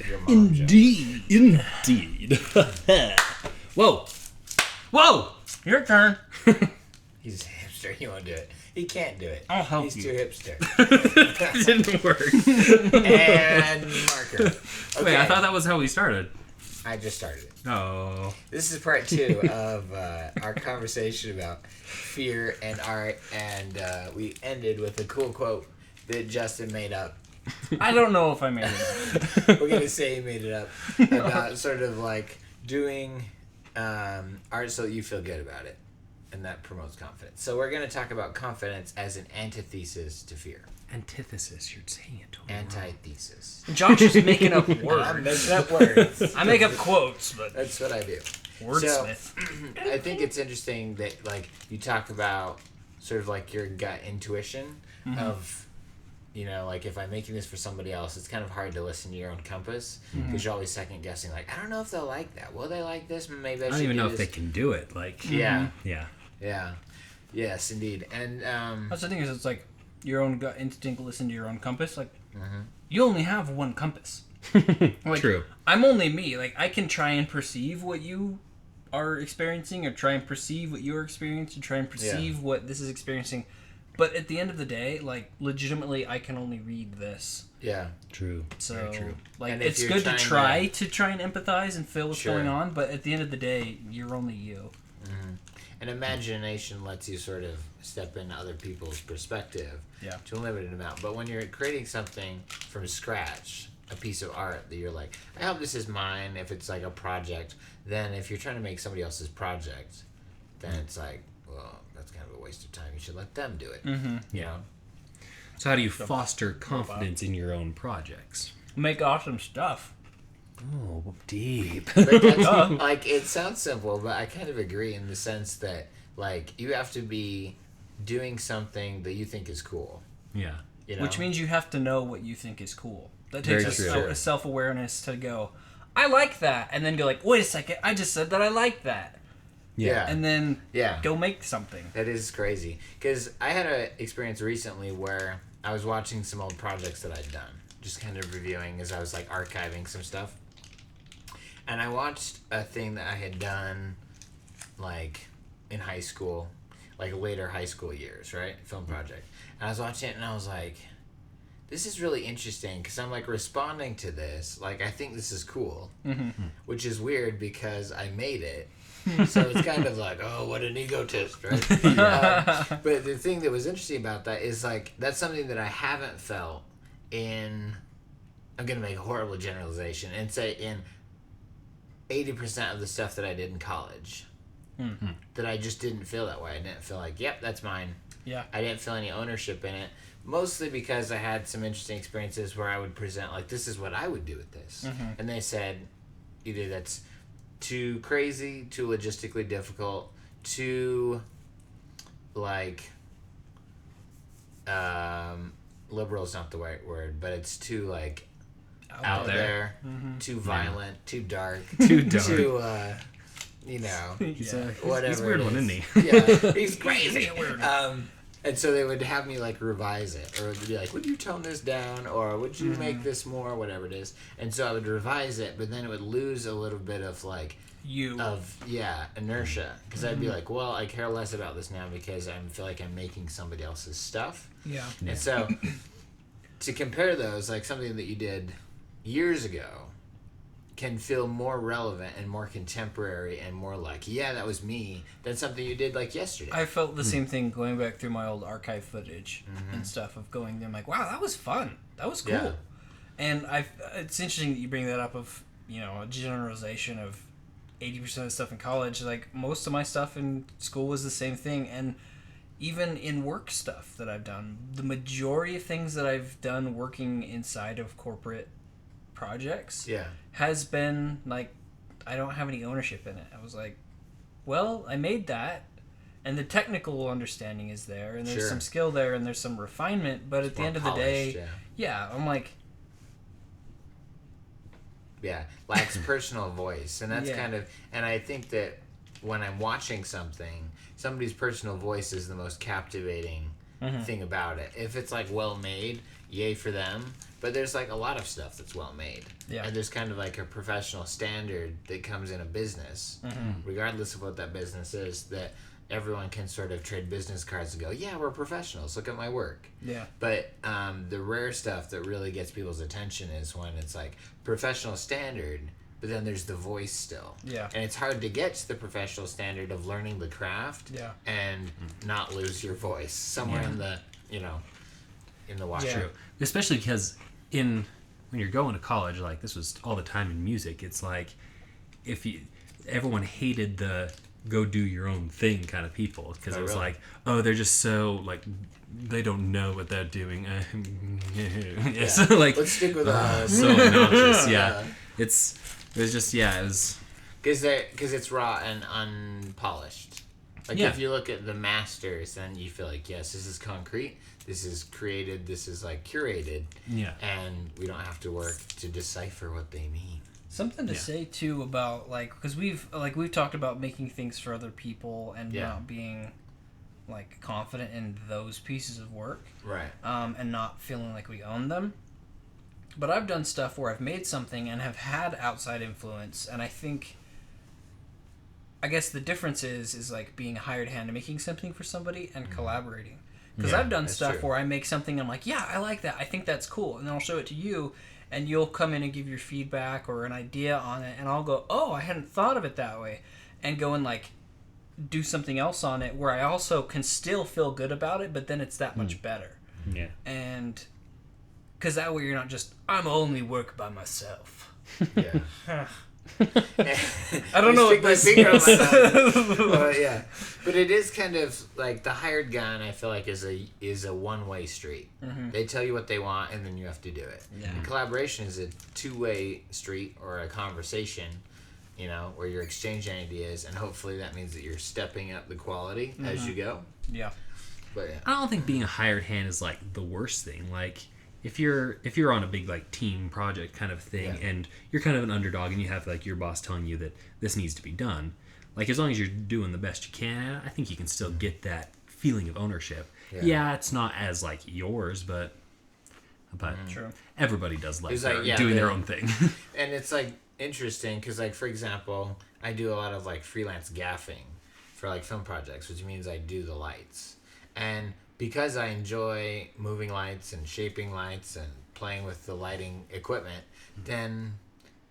your mom joke. Indeed. Whoa. Your turn. He's a hipster. He won't do it. He can't do it. I'll help He's you. too hipster. Didn't work. And marker. Okay. Wait, I thought that was how we started. I just started it. Oh. This is part 2 of our conversation about fear and art, and we ended with a cool quote that Justin made up. I don't know if I made it up. We're going to say he made it up about sort of like doing art so that you feel good about it, and that promotes confidence. So we're going to talk about confidence as an antithesis to fear. Antithesis, you're saying it totally Antithesis. Josh is making up I'm words. making up words. I make up quotes, but That's what I do. wordsmith. So, I think it's interesting that like you talk about sort of like your gut intuition of, you know, like if I'm making this for somebody else, it's kind of hard to listen to your own compass because you're always second guessing. Like, I don't know if they'll like that. Will they like this? Maybe I should I don't even do know this. if they can do it. Like, Yeah, yeah. yeah, yes, indeed. And That's the thing is, it's like your own gut instinct. Listen to your own compass. Like, you only have one compass. Like, True. I'm only me. Like, I can try and perceive what you are experiencing, or try and perceive what you're experiencing, try and perceive what this is experiencing. But at the end of the day, like, legitimately, I can only read this. yeah, True. So, Very true. like, And if it's you're good to trying try and empathize and feel what's Sure. going on. But at the end of the day, you're only you. and imagination lets you sort of step into other people's perspective Yeah. to a limited amount. But when you're creating something from scratch, a piece of art that you're like, I hope this is mine, if it's like a project, then if you're trying to make somebody else's project, then it's like, well, that's kind of a waste of time. You should let them do it. You know? So how do you foster confidence in your own projects? Make awesome stuff. Oh, deep. But that's, like, it sounds simple, but I kind of agree in the sense that, like, you have to be doing something that you think is cool. Yeah. You know? Which means you have to know what you think is cool. That Very takes true. a self-awareness to go, I like that. And then go like, wait a second, I just said that I like that. Yeah. And then Yeah. go make something. That is crazy. Because I had an experience recently where I was watching some old projects that I'd done. Just kind of reviewing as I was, like, archiving some stuff. And I watched a thing that I had done, like, in high school. Like, later high school years, right? Film project. And I was watching it and I was like, this is really interesting. Because I'm, like, responding to this. Like, I think this is cool. Which is weird because I made it. So it's kind of like, oh, what an egotist, right? But the thing that was interesting about that is, like, that's something that I haven't felt in, I'm going to make a horrible generalization, and say in 80% of the stuff that I did in college. That I just didn't feel that way. I didn't feel like, yep, that's mine. Yeah. I didn't feel any ownership in it. Mostly because I had some interesting experiences where I would present, like, this is what I would do with this. And they said, either that's too crazy, too logistically difficult, too, like, liberal is not the right word, but it's too, like, out there, too violent, too dark, Too dark. too, you know, whatever. He's a weird it one, is. isn't he? Yeah, he's crazy. And so they would have me, like, revise it, or they'd be like, would you tone this down, or would you make this more, whatever it is. And so I would revise it, but then it would lose a little bit of, like, inertia. Because I'd be like, well, I care less about this now because I feel like I'm making somebody else's stuff. Yeah. And so to compare those, like, something that you did years ago can feel more relevant and more contemporary and more like, yeah, that was me, than something you did, like, yesterday. I felt the same thing going back through my old archive footage and stuff of going there. I'm like, wow, that was fun. That was cool. Yeah. And it's interesting that you bring that up of, you know, a generalization of 80% of the stuff in college. Like, most of my stuff in school was the same thing. And even in work stuff that I've done, the majority of things that I've done working inside of corporate projects has been like, I don't have any ownership in it. I was like, well, I made that, and the technical understanding is there, and there's some skill there, and there's some refinement, but at the end of the day, I'm like, lacks personal voice. And that's kind of, and I think that when I'm watching something, somebody's personal voice is the most captivating thing about it. If it's like well made, yay for them. But there's like a lot of stuff that's well made. Yeah. And there's kind of like a professional standard that comes in a business, regardless of what that business is, that everyone can sort of trade business cards and go, yeah, we're professionals. Look at my work. Yeah. But the rare stuff that really gets people's attention is when it's like professional standard, but then there's the voice still. Yeah. And it's hard to get to the professional standard of learning the craft and not lose your voice somewhere in the, in the wash. Yeah. True. Especially because when you're going to college, like this was all the time in music, it's like everyone hated the go do your own thing kind of people, because it was really? like, oh, they're just so like they don't know what they're doing. So like, let's stick with so obnoxious. It was because it's raw and unpolished. Like if you look at the masters, then you feel like, yes, this is concrete, this is created, this is like curated, and we don't have to work to decipher what they mean. Something to say too about like, because we've talked about making things for other people and not being like confident in those pieces of work, right? And not feeling like we own them. But I've done stuff where I've made something and have had outside influence, and I guess the difference is like being a hired hand and making something for somebody and collaborating. Because I've done stuff where I make something and I'm like, yeah, I like that, I think that's cool, and then I'll show it to you, and you'll come in and give your feedback or an idea on it, and I'll go, oh, I hadn't thought of it that way, and go and like do something else on it where I also can still feel good about it, but then it's that much better. Yeah. And because that way you're not just, I'm only work by myself. Yeah. I don't know what this is. Yeah, but it is kind of like the hired gun. I feel like is a one-way street. They tell you what they want, and then you have to do it. Yeah. And collaboration is a two-way street or a conversation, where you're exchanging ideas, and hopefully that means that you're stepping up the quality as you go. Yeah. But yeah. I don't think being a hired hand is like the worst thing. Like if you're on a big like team project kind of thing, and you're kind of an underdog, and you have like your boss telling you that this needs to be done, like as long as you're doing the best you can, I think you can still get that feeling of ownership. Yeah, it's not as like yours, but True. Everybody does like like, doing their own thing. And it's like interesting because like for example, I do a lot of like freelance gaffing for like film projects, which means I do the lights. And because I enjoy moving lights and shaping lights and playing with the lighting equipment, then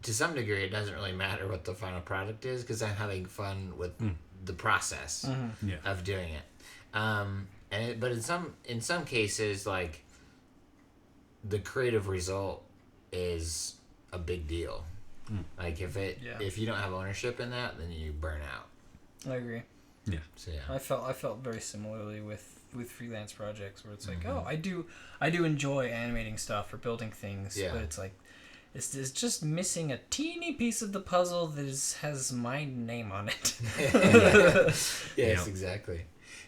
to some degree it doesn't really matter what the final product is because I'm having fun with the process of doing it. But in some cases, like the creative result is a big deal. Like if you don't have ownership in that, then you burn out. I agree. Yeah. So yeah. I felt very similarly with freelance projects where it's like, oh, I do enjoy animating stuff or building things, but it's like it's just missing a teeny piece of the puzzle that has my name on it. Yes, exactly.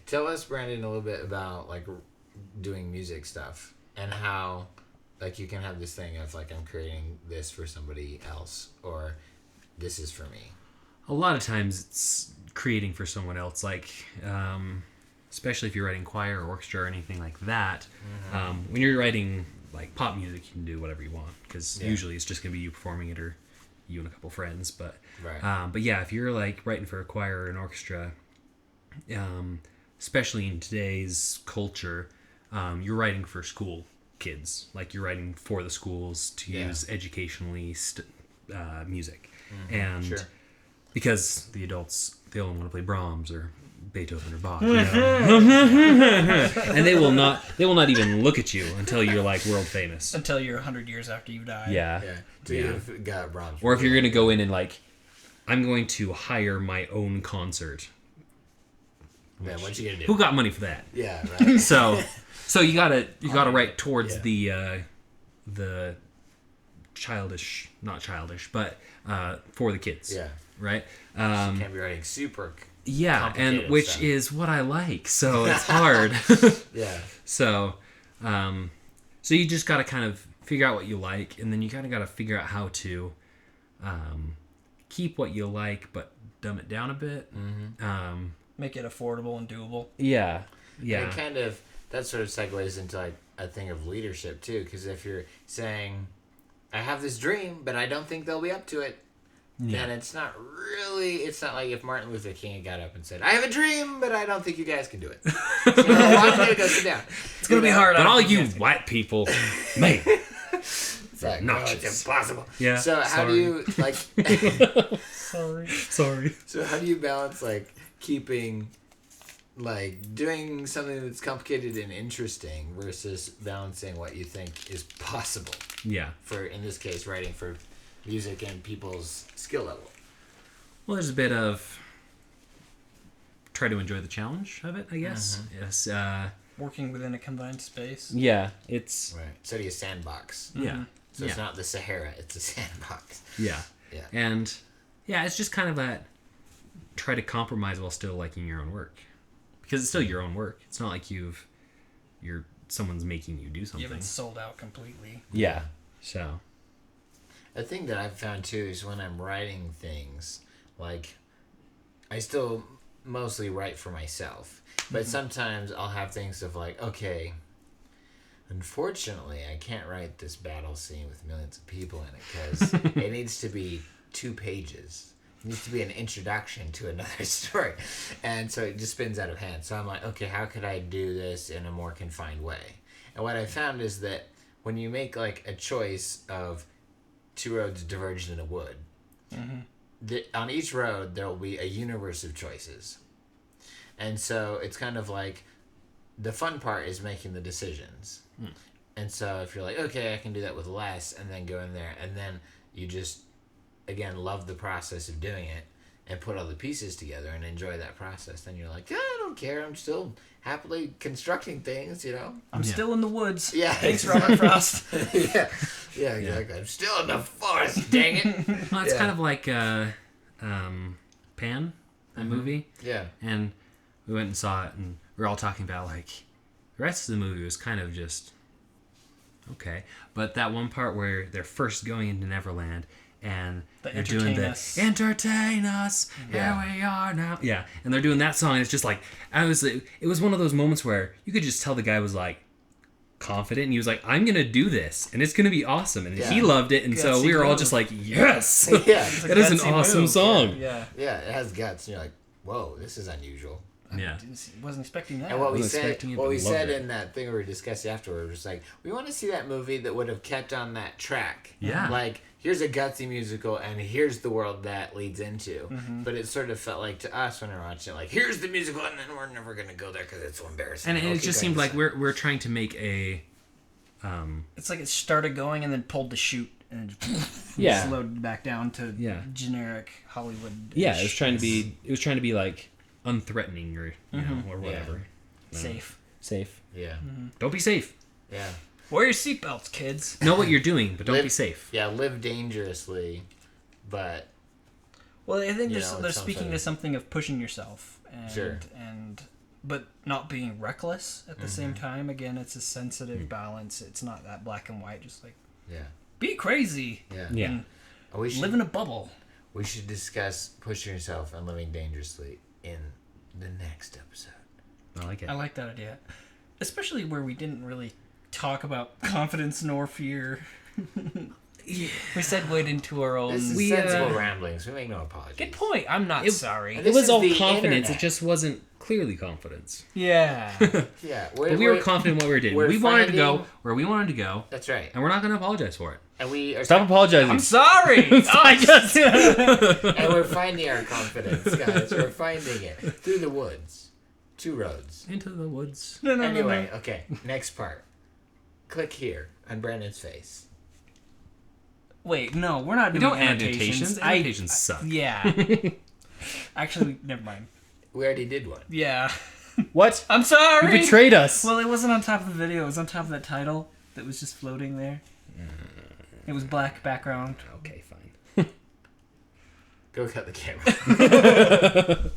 Tell us, Brandon, a little bit about like doing music stuff and how like you can have this thing of like I'm creating this for somebody else or this is for me. A lot of times it's creating for someone else, like especially if you're writing choir or orchestra or anything like that. When you're writing like pop music, you can do whatever you want because usually it's just gonna be you performing it or you and a couple friends. But but yeah, if you're like writing for a choir or an orchestra, especially in today's culture, you're writing for school kids. Like you're writing for the schools to use educationally music, and because the adults, they only want to play Brahms or Beethoven or Bach, and they will not even look at you until you're like world famous. Until you're 100 years after you die. Yeah. You've got Brahms. Or if you're gonna go in and like, I'm going to hire my own concert. Yeah, what you gonna do? Who got money for that? Yeah, right. So you gotta write towards the childish, not childish, but for the kids. Yeah. Right. You can't be writing super. And which stuff. is what I like. So it's hard. Yeah. So you just gotta kind of figure out what you like, and then you kind of gotta figure out how to keep what you like, but dumb it down a bit. Make it affordable and doable. Yeah. And kind of that sort of segues into like a thing of leadership too, because if you're saying, I have this dream, but I don't think they'll be up to it, then it's not like if Martin Luther King got up and said, I have a dream, but I don't think you guys can do it. So why don't you go sit down? It's going to be hard. But all you white people, man. It's like, no, it's impossible. Yeah. So how do you like? Sorry. So how do you balance like keeping, like doing something that's complicated and interesting versus balancing what you think is possible? Yeah. For in this case, writing for music and people's skill level. Well, there's a bit of try to enjoy the challenge of it, I guess. Yes. Working within a confined space. Yeah. It's Right. Study a sandbox. yeah. So it's not the Sahara; it's a sandbox. Yeah. Yeah. And yeah, it's just kind of that try to compromise while still liking your own work, because it's still your own work. It's not like someone's making you do something. You haven't sold out completely. Yeah. So. A thing that I've found too is when I'm writing things, like I still mostly write for myself, but sometimes I'll have things of like, okay, unfortunately, I can't write this battle scene with millions of people in it because it needs to be 2 pages. It needs to be an introduction to another story. And so it just spins out of hand. So I'm like, okay, how could I do this in a more confined way? And what I found is that when you make like a choice of 2 roads diverged in a wood, on each road there will be a universe of choices. And so it's kind of like the fun part is making the decisions. And so if you're like, okay, I can do that with less, and then go in there, and then you just, again, love the process of doing it and put all the pieces together and enjoy that process, then you're like, I don't care. I'm still happily constructing things, you know? I'm still in the woods. Yeah. Thanks, Robert Frost. Yeah, exactly. I'm still in the forest, dang it. Well, it's kind of like Pan, that movie. Yeah. And we went and saw it, and we were all talking about, like, the rest of the movie was kind of just okay. But that one part where they're first going into Neverland, and they're doing the entertain us, here we are now. Yeah, and they're doing that song, and it's just like, it was one of those moments where you could just tell the guy was like, confident, and he was like, I'm gonna do this and it's gonna be awesome, and he loved it, and so we were all just like, yes. It is an awesome song. Yeah, it has guts, and you're like, whoa, this is unusual. Wasn't expecting that. And what we said in that thing we were discussing afterward was like, we want to see that movie that would have kept on that track. Yeah, like here's a gutsy musical, and here's the world that leads into. But it sort of felt like to us when we were watching it, like, here's the musical, and then we're never gonna go there because it's so embarrassing. And it just seemed like we're trying to make a it's like it started going and then pulled the chute and slowed back down to generic Hollywood. Yeah, it was trying to be like unthreatening, or you know, or whatever. Safe. Yeah. Don't be safe. Yeah. Wear your seatbelts, kids. Know what you're doing, but don't be safe. Yeah, live dangerously, but. Well, I think they're speaking to something of pushing yourself, and but not being reckless at the same time. Again, it's a sensitive balance. It's not that black and white. Just like be crazy. Yeah. And live in a bubble. We should discuss pushing yourself and living dangerously in the next episode. I like it. I like that idea, especially where we didn't really talk about confidence nor fear. We segued into our own. This is sensible ramblings. We make no apologies. Good point. I'm not sorry. It was all confidence. It just wasn't clearly confidence. Yeah. Yeah. But we were confident in what we were doing. We wanted to go where we wanted to go. That's right. And we're not going to apologize for it. And we are Stop apologizing. I'm sorry. And we're finding our confidence, guys. We're finding it through the woods, 2 roads into the woods. Anyway, okay. Next part. Click here on Brandon's face. Wait, no, we're not doing annotations. Annotations suck. Yeah. Actually, never mind. We already did one. Yeah. What? I'm sorry. You betrayed us. Well, it wasn't on top of the video. It was on top of that title that was just floating there. It was black background. Okay, fine. Go cut the camera.